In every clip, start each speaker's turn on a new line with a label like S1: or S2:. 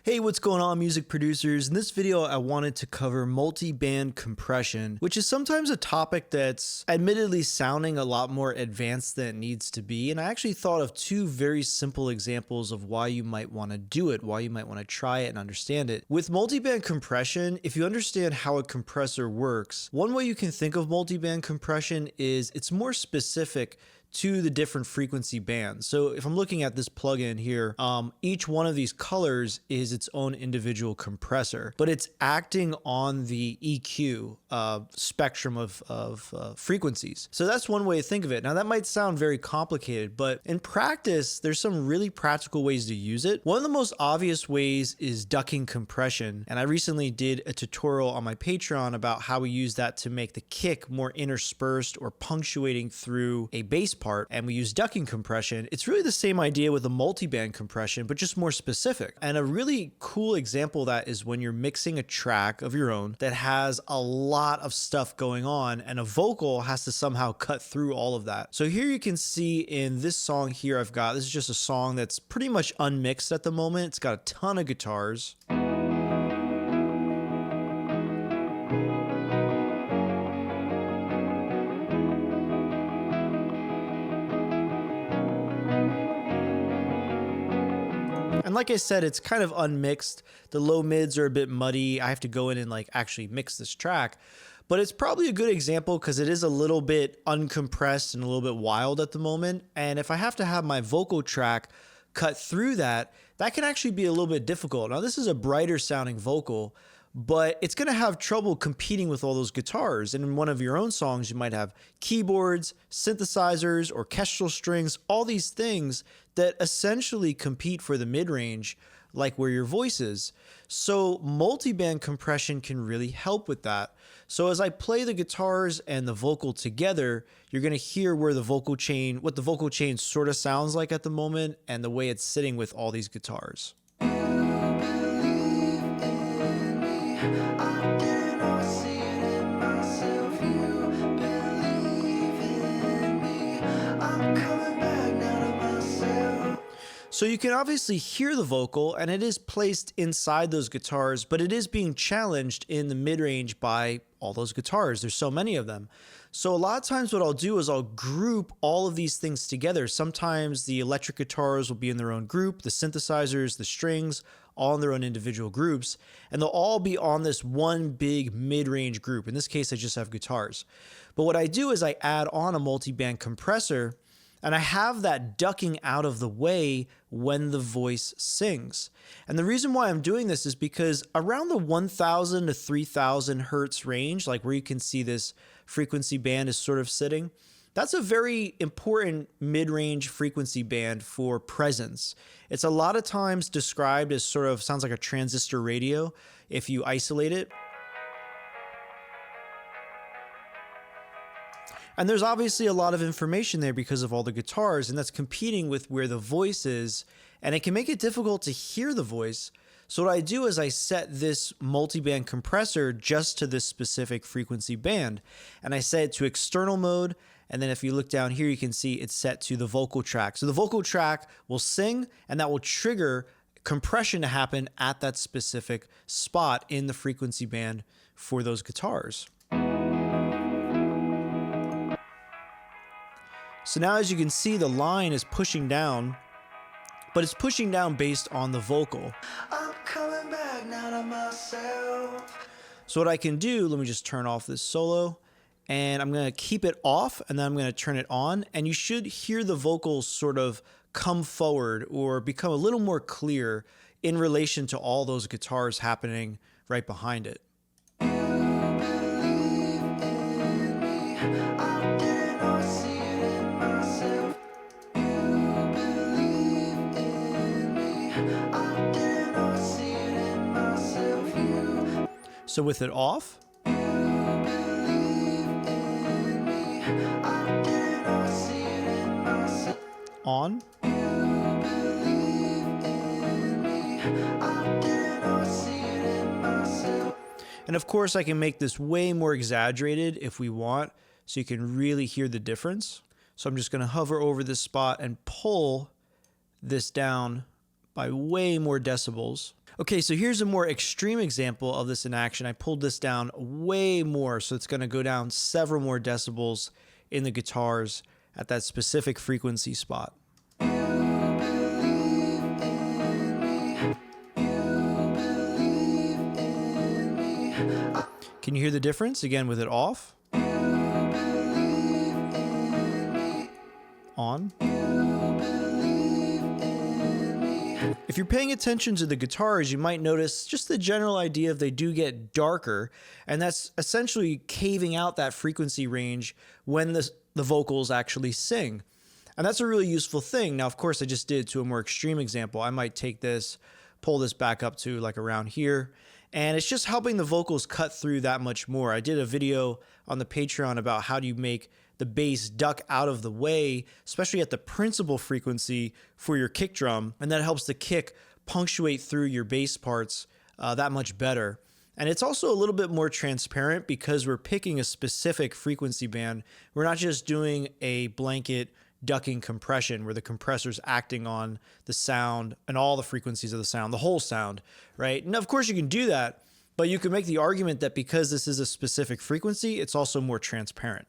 S1: Hey, what's going on, music producers? In this video, I wanted to cover multi-band compression, which is sometimes a topic that's admittedly sounding a lot more advanced than it needs to be. And I actually thought of two very simple examples of why you might want to do it, why you might want to try it and understand it. With multi-band compression, if you understand how a compressor works, one way you can think of multi-band compression is it's more specific to the different frequency bands. So if I'm looking at this plugin here, each one of these colors is its own individual compressor, but it's acting on the EQ spectrum of frequencies. So that's one way to think of it. Now that might sound very complicated, but in practice, there's some really practical ways to use it. One of the most obvious ways is ducking compression. And I recently did a tutorial on my Patreon about how we use that to make the kick more interspersed or punctuating through a bass part, and we use ducking compression. It's really the same idea with a multi-band compression, but just more specific. And a really cool example of that is when you're mixing a track of your own that has a lot of stuff going on and a vocal has to somehow cut through all of that. So here you can see in this song here this is just a song that's pretty much unmixed at the moment. It's got a ton of guitars. And like I said, it's kind of unmixed. The low mids are a bit muddy. I have to go in and actually mix this track. But it's probably a good example because it is a little bit uncompressed and a little bit wild at the moment. And if I have to have my vocal track cut through that, that can actually be a little bit difficult. Now this is a brighter sounding vocal, but it's going to have trouble competing with all those guitars. And in one of your own songs, you might have keyboards, synthesizers, orchestral strings, all these things that essentially compete for the mid-range, like where your voice is. So multi-band compression can really help with that. So as I play the guitars and the vocal together, you're going to hear where the vocal chain, what the vocal chain sort of sounds like at the moment, and the way it's sitting with all these guitars. So you can obviously hear the vocal, and it is placed inside those guitars, but it is being challenged in the mid-range by all those guitars. There's so many of them. So a lot of times what I'll do is I'll group all of these things together. Sometimes the electric guitars will be in their own group, the synthesizers, the strings, all in their own individual groups, and they'll all be on this one big mid-range group. In this case, I just have guitars. But what I do is I add on a multi-band compressor, and I have that ducking out of the way when the voice sings. And the reason why I'm doing this is because around the 1000 to 3000 hertz range, like where you can see this frequency band is sort of sitting, that's a very important mid-range frequency band for presence. It's a lot of times described as sort of sounds like a transistor radio if you isolate it. And there's obviously a lot of information there because of all the guitars, and that's competing with where the voice is, and it can make it difficult to hear the voice. So what I do is I set this multi-band compressor just to this specific frequency band, and I set it to external mode, and then if you look down here, you can see it's set to the vocal track. So the vocal track will sing, and that will trigger compression to happen at that specific spot in the frequency band for those guitars. So now as you can see, the line is pushing down, but it's pushing down based on the vocal. I'm coming back now to myself. So what I can do, let me just turn off this solo, and I'm going to keep it off, and then I'm going to turn it on, and you should hear the vocals sort of come forward or become a little more clear in relation to all those guitars happening right behind it. So with it off, on, and of course I can make this way more exaggerated if we want, so you can really hear the difference. So I'm just going to hover over this spot and pull this down by way more decibels. Okay, so here's a more extreme example of this in action. I pulled this down way more, so it's going to go down several more decibels in the guitars at that specific frequency spot. Can you hear the difference again with it off? On. If you're paying attention to the guitars, you might notice just the general idea of they do get darker, and that's essentially caving out that frequency range when the vocals actually sing. And that's a really useful thing. Now, of course, I just did it to a more extreme example. I might take this, pull this back up to like around here, and it's just helping the vocals cut through that much more. I did a video on the Patreon about how do you make the bass duck out of the way, especially at the principal frequency for your kick drum, and that helps the kick punctuate through your bass parts that much better. And it's also a little bit more transparent because we're picking a specific frequency band. We're not just doing a blanket ducking compression where the compressor's acting on the sound and all the frequencies of the sound, the whole sound, right? And of course you can do that, but you can make the argument that because this is a specific frequency, it's also more transparent.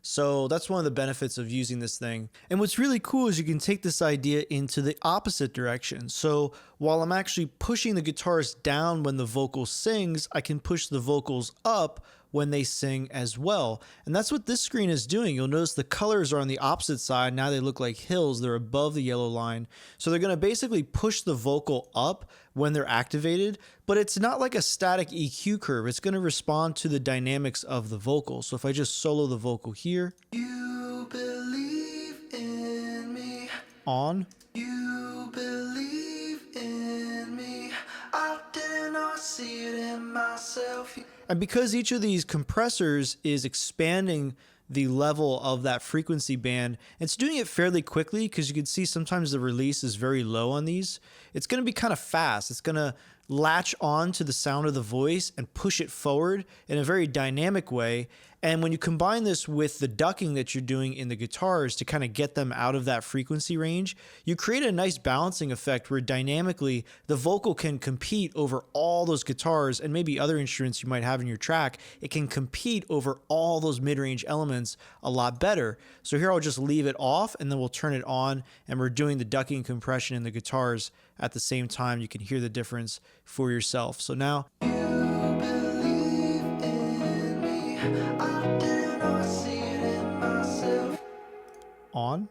S1: So that's one of the benefits of using this thing. And what's really cool is you can take this idea into the opposite direction. So while I'm actually pushing the guitars down when the vocal sings, I can push the vocals up when they sing as well. And that's what this screen is doing. You'll notice the colors are on the opposite side. Now they look like hills. They're above the yellow line. So they're going to basically push the vocal up when they're activated, but it's not like a static EQ curve. It's going to respond to the dynamics of the vocal. So if I just solo the vocal here, you believe in me. On. You believe in me. I did not see it in myself. And because each of these compressors is expanding the level of that frequency band, it's doing it fairly quickly because you can see sometimes the release is very low on these. It's going to be kind of fast. It's going to latch on to the sound of the voice and push it forward in a very dynamic way. And when you combine this with the ducking that you're doing in the guitars to kind of get them out of that frequency range, you create a nice balancing effect where dynamically the vocal can compete over all those guitars and maybe other instruments you might have in your track. It can compete over all those mid-range elements a lot better. So here I'll just leave it off and then we'll turn it on, and we're doing the ducking compression in the guitars at the same time. You can hear the difference for yourself. So now on.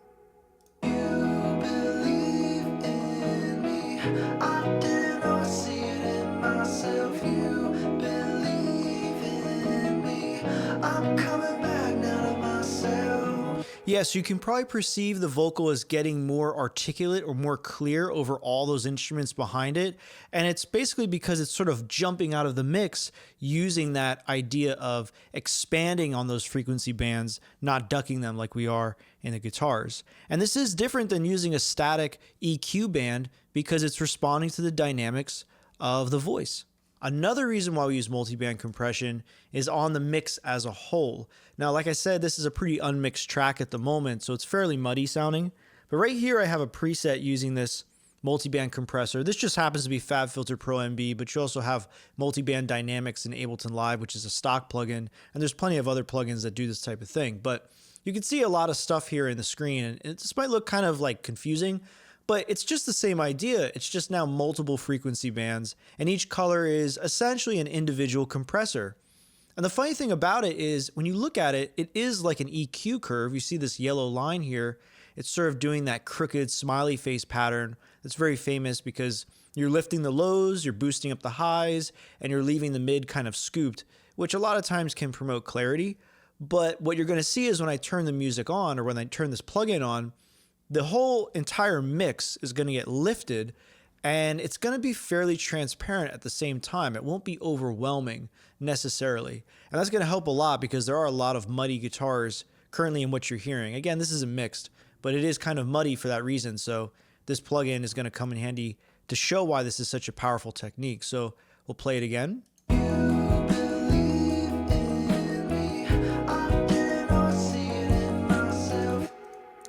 S1: Yeah, so you can probably perceive the vocal as getting more articulate or more clear over all those instruments behind it. And it's basically because it's sort of jumping out of the mix using that idea of expanding on those frequency bands, not ducking them like we are in the guitars. And this is different than using a static EQ band because it's responding to the dynamics of the voice. Another reason why we use multiband compression is on the mix as a whole. Now, like I said, this is a pretty unmixed track at the moment, so it's fairly muddy sounding. But right here, I have a preset using this multiband compressor. This just happens to be FabFilter Pro MB, but you also have Multiband Dynamics in Ableton Live, which is a stock plugin. And there's plenty of other plugins that do this type of thing. But you can see a lot of stuff here in the screen, and this might look kind of like confusing, but it's just the same idea. It's just now multiple frequency bands, and each color is essentially an individual compressor. And the funny thing about it is when you look at it, it is like an EQ curve. You see this yellow line here. It's sort of doing that crooked smiley face pattern that's very famous because you're lifting the lows, you're boosting up the highs, and you're leaving the mid kind of scooped, which a lot of times can promote clarity. But what you're going to see is when I turn the music on, or when I turn this plugin on, the whole entire mix is going to get lifted, and it's going to be fairly transparent at the same time. It won't be overwhelming necessarily. And that's going to help a lot because there are a lot of muddy guitars currently in what you're hearing. Again, this isn't mixed, but it is kind of muddy for that reason. So this plugin is going to come in handy to show why this is such a powerful technique. So we'll play it again.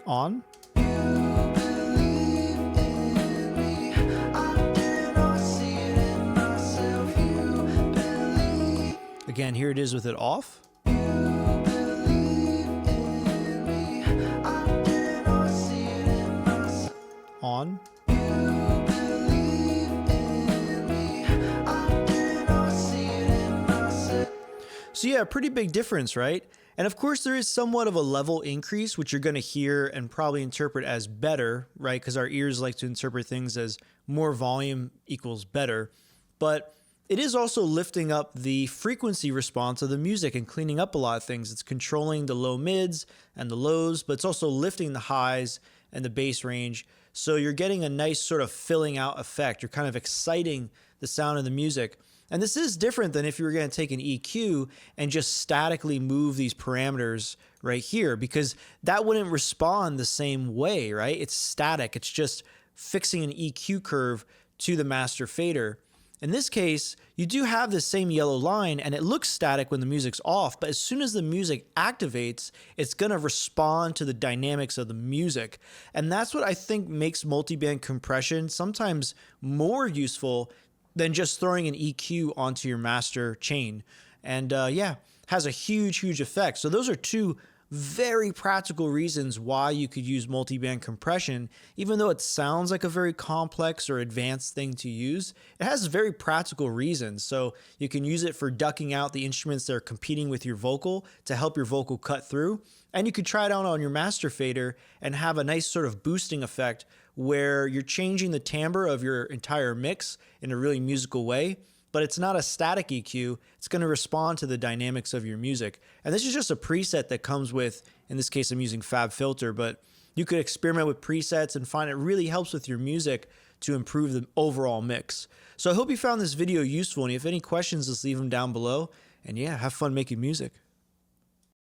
S1: On. Again, here it is with it off. On. So yeah, pretty big difference, right? And of course there is somewhat of a level increase, which you're going to hear and probably interpret as better, right? Because our ears like to interpret things as more volume equals better. But it is also lifting up the frequency response of the music and cleaning up a lot of things. It's controlling the low mids and the lows, but it's also lifting the highs and the bass range. So you're getting a nice sort of filling out effect. You're kind of exciting the sound of the music. And this is different than if you were going to take an EQ and just statically move these parameters right here, because that wouldn't respond the same way, right? It's static. It's just fixing an EQ curve to the master fader. In this case, you do have the same yellow line and it looks static when the music's off, but as soon as the music activates, it's going to respond to the dynamics of the music. And that's what I think makes multiband compression sometimes more useful than just throwing an EQ onto your master chain. And yeah, has a huge effect. So those are two very practical reasons why you could use multiband compression. Even though it sounds like a very complex or advanced thing to use, it has very practical reasons. So you can use it for ducking out the instruments that are competing with your vocal to help your vocal cut through. And you could try it out on your master fader and have a nice sort of boosting effect where you're changing the timbre of your entire mix in a really musical way, but it's not a static EQ. It's going to respond to the dynamics of your music. And this is just a preset that comes with, in this case, I'm using fabfilter, but you could experiment with presets and find it really helps with your music to improve the overall mix. So I hope you found this video useful, and if you have any questions, just leave them down below. And yeah, have fun making music.